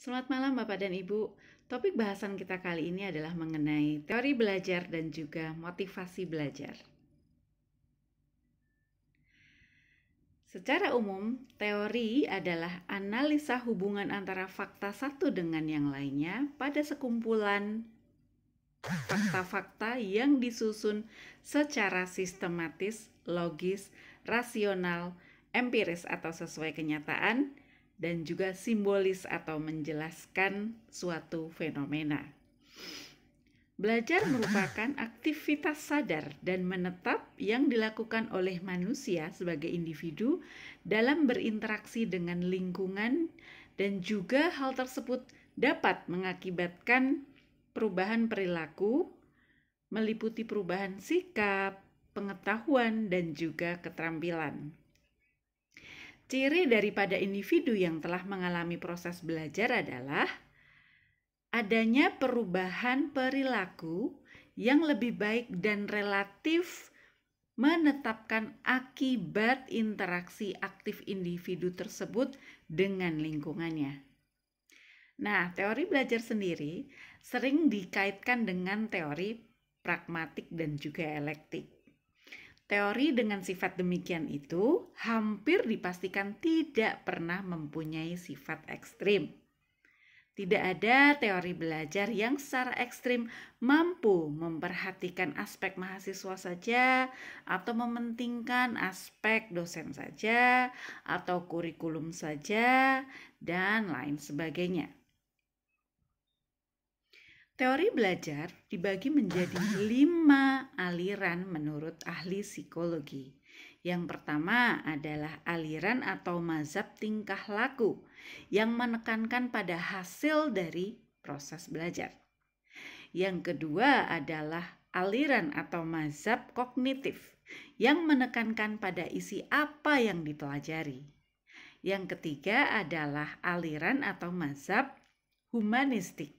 Selamat malam Bapak dan Ibu. Topik bahasan kita kali ini adalah mengenai teori belajar dan juga motivasi belajar. Secara umum, teori adalah analisa hubungan antara fakta satu dengan yang lainnya pada sekumpulan fakta-fakta yang disusun secara sistematis, logis, rasional, empiris atau sesuai kenyataan, dan juga simbolis atau menjelaskan suatu fenomena. Belajar merupakan aktivitas sadar dan menetap yang dilakukan oleh manusia sebagai individu dalam berinteraksi dengan lingkungan, dan juga hal tersebut dapat mengakibatkan perubahan perilaku, meliputi perubahan sikap, pengetahuan, dan juga keterampilan. Ciri daripada individu yang telah mengalami proses belajar adalah adanya perubahan perilaku yang lebih baik dan relatif menetapkan akibat interaksi aktif individu tersebut dengan lingkungannya. Nah, teori belajar sendiri sering dikaitkan dengan teori pragmatik dan juga elektik. Teori dengan sifat demikian itu hampir dipastikan tidak pernah mempunyai sifat ekstrim. Tidak ada teori belajar yang secara ekstrim mampu memperhatikan aspek mahasiswa saja, atau mementingkan aspek dosen saja, atau kurikulum saja, dan lain sebagainya. Teori belajar dibagi menjadi 5 aliran menurut ahli psikologi. Yang pertama adalah aliran atau mazhab tingkah laku yang menekankan pada hasil dari proses belajar. Yang kedua adalah aliran atau mazhab kognitif yang menekankan pada isi apa yang dipelajari. Yang ketiga adalah aliran atau mazhab humanistik.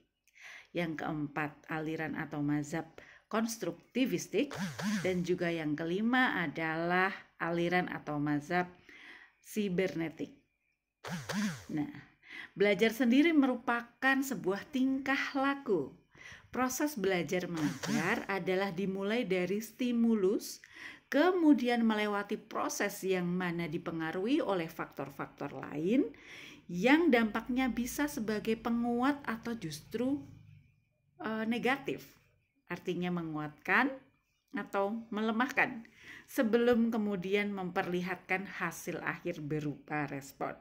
Yang keempat, aliran atau mazhab konstruktivistik, dan juga yang kelima adalah aliran atau mazhab sibernetik. Nah, belajar sendiri merupakan sebuah tingkah laku. Proses belajar mengajar adalah dimulai dari stimulus, kemudian melewati proses yang mana dipengaruhi oleh faktor-faktor lain yang dampaknya bisa sebagai penguat atau justru negatif, artinya menguatkan atau melemahkan, sebelum kemudian memperlihatkan hasil akhir berupa respon.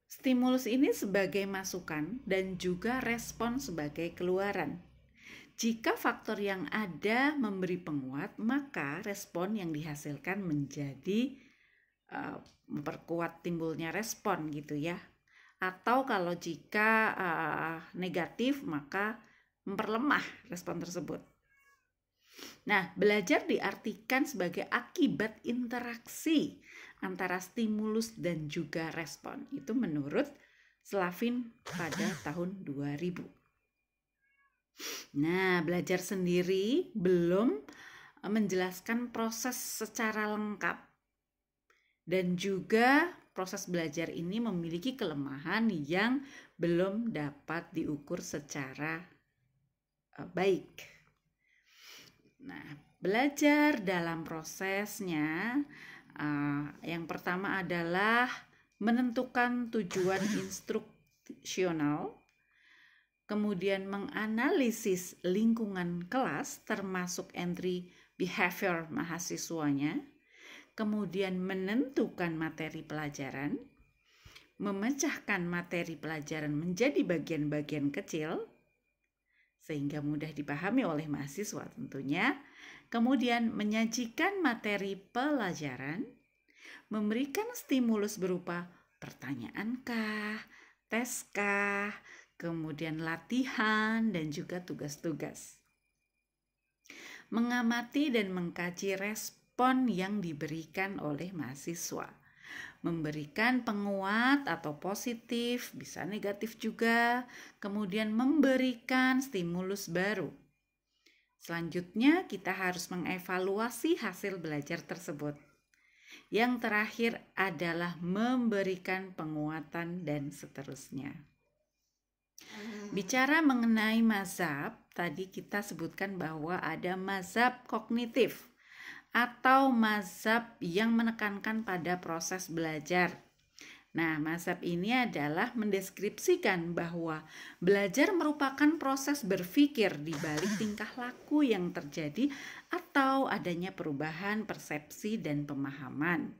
Stimulus ini sebagai masukan dan juga respon sebagai keluaran. Jika faktor yang ada memberi penguat, maka respon yang dihasilkan menjadi memperkuat timbulnya respon gitu ya. Atau kalau jika negatif, maka memperlemah respon tersebut. Nah, belajar diartikan sebagai akibat interaksi antara stimulus dan juga respon. Itu menurut Slavin pada tahun 2000. Nah, belajar sendiri belum menjelaskan proses secara lengkap. Dan juga proses belajar ini memiliki kelemahan yang belum dapat diukur secara baik. Nah, belajar dalam prosesnya yang pertama adalah menentukan tujuan instruksional, kemudian menganalisis lingkungan kelas termasuk entry behavior mahasiswanya, kemudian menentukan materi pelajaran, memecahkan materi pelajaran menjadi bagian-bagian kecil sehingga mudah dipahami oleh mahasiswa tentunya, kemudian menyajikan materi pelajaran, memberikan stimulus berupa pertanyaankah, teskah, kemudian latihan, dan juga tugas-tugas. Mengamati dan mengkaji respon yang diberikan oleh mahasiswa, memberikan penguat atau positif, bisa negatif juga, kemudian memberikan stimulus baru. Selanjutnya, kita harus mengevaluasi hasil belajar tersebut. Yang terakhir adalah memberikan penguatan dan seterusnya. Bicara mengenai mazhab, tadi kita sebutkan bahwa ada mazhab kognitif atau mazhab yang menekankan pada proses belajar. Nah, mazhab ini adalah mendeskripsikan bahwa belajar merupakan proses berpikir di balik tingkah laku yang terjadi atau adanya perubahan persepsi dan pemahaman.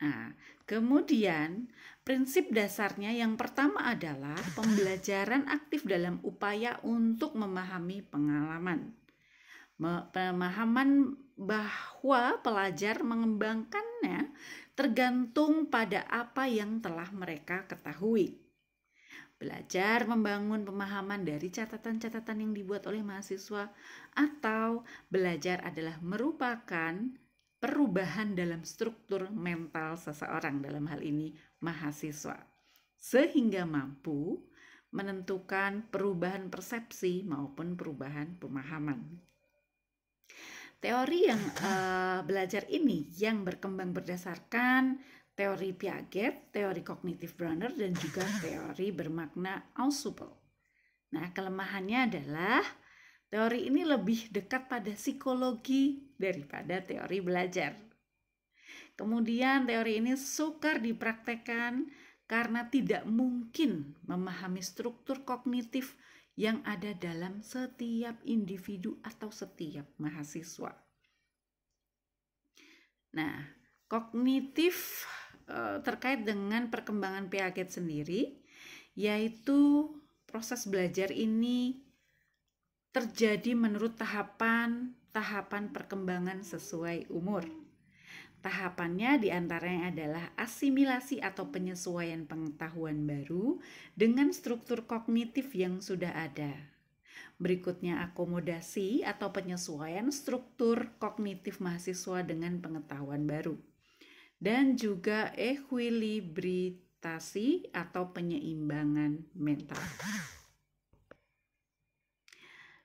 Nah, kemudian prinsip dasarnya yang pertama adalah pembelajaran aktif dalam upaya untuk memahami pengalaman. Pemahaman bahwa pelajar mengembangkannya tergantung pada apa yang telah mereka ketahui. Belajar membangun pemahaman dari catatan-catatan yang dibuat oleh mahasiswa, atau belajar adalah merupakan perubahan dalam struktur mental seseorang, dalam hal ini mahasiswa, sehingga mampu menentukan perubahan persepsi maupun perubahan pemahaman. Teori yang belajar ini yang berkembang berdasarkan teori Piaget, teori kognitif Bronner, dan juga teori bermakna Ausubel. Nah, kelemahannya adalah teori ini lebih dekat pada psikologi daripada teori belajar. Kemudian teori ini sukar dipraktekkan karena tidak mungkin memahami struktur kognitif yang ada dalam setiap individu atau setiap mahasiswa. Nah, kognitif terkait dengan perkembangan Piaget sendiri, yaitu proses belajar ini terjadi menurut tahapan perkembangan sesuai umur. Tahapannya diantaranya adalah asimilasi atau penyesuaian pengetahuan baru dengan struktur kognitif yang sudah ada. Berikutnya akomodasi atau penyesuaian struktur kognitif mahasiswa dengan pengetahuan baru. Dan juga ekuilibritasi atau penyeimbangan mental.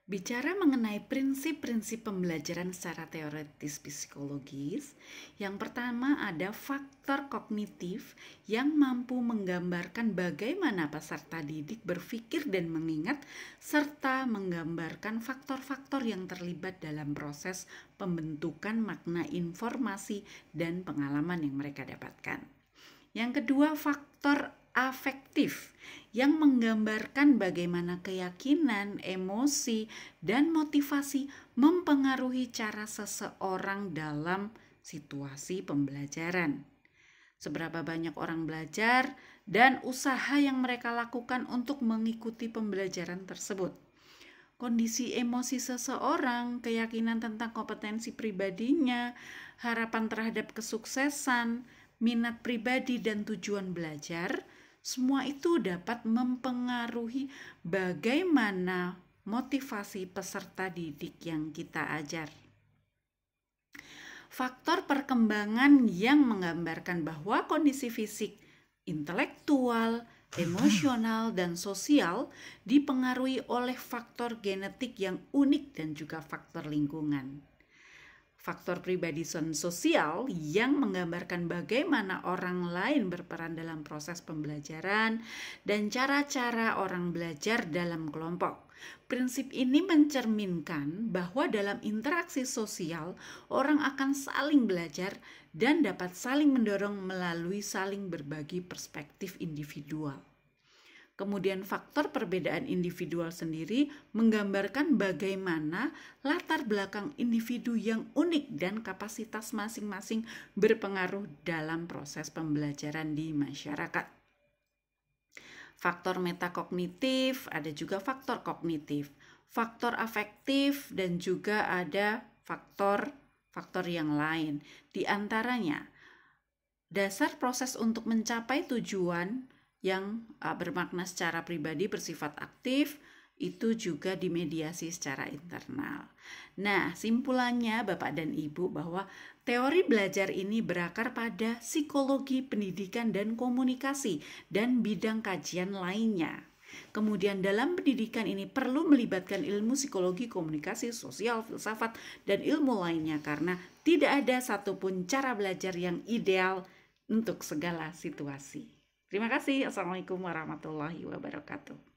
Bicara mengenai prinsip-prinsip pembelajaran secara teoritis psikologis, yang pertama ada faktor kognitif yang mampu menggambarkan bagaimana peserta didik berpikir dan mengingat, serta menggambarkan faktor-faktor yang terlibat dalam proses pembentukan makna informasi dan pengalaman yang mereka dapatkan. Yang kedua, faktor afektif yang menggambarkan bagaimana keyakinan, emosi, dan motivasi mempengaruhi cara seseorang dalam situasi pembelajaran. Seberapa banyak orang belajar dan usaha yang mereka lakukan untuk mengikuti pembelajaran tersebut. Kondisi emosi seseorang, keyakinan tentang kompetensi pribadinya, harapan terhadap kesuksesan, minat pribadi, dan tujuan belajar, semua itu dapat mempengaruhi bagaimana motivasi peserta didik yang kita ajar. Faktor perkembangan yang menggambarkan bahwa kondisi fisik, intelektual, emosional, dan sosial dipengaruhi oleh faktor genetik yang unik dan juga faktor lingkungan. Faktor pribadi sosial yang menggambarkan bagaimana orang lain berperan dalam proses pembelajaran dan cara-cara orang belajar dalam kelompok. Prinsip ini mencerminkan bahwa dalam interaksi sosial, orang akan saling belajar dan dapat saling mendorong melalui saling berbagi perspektif individual. Kemudian faktor perbedaan individual sendiri menggambarkan bagaimana latar belakang individu yang unik dan kapasitas masing-masing berpengaruh dalam proses pembelajaran di masyarakat. Faktor metakognitif, ada juga faktor kognitif, faktor afektif, dan juga ada faktor yang lain. Di antaranya, dasar proses untuk mencapai tujuan yang bermakna secara pribadi bersifat aktif, itu juga dimediasi secara internal. Nah, simpulannya Bapak dan Ibu bahwa teori belajar ini berakar pada psikologi, pendidikan, dan komunikasi, dan bidang kajian lainnya. Kemudian dalam pendidikan ini perlu melibatkan ilmu psikologi, komunikasi, sosial, filsafat, dan ilmu lainnya karena tidak ada satupun cara belajar yang ideal untuk segala situasi. Terima kasih. Assalamualaikum warahmatullahi wabarakatuh.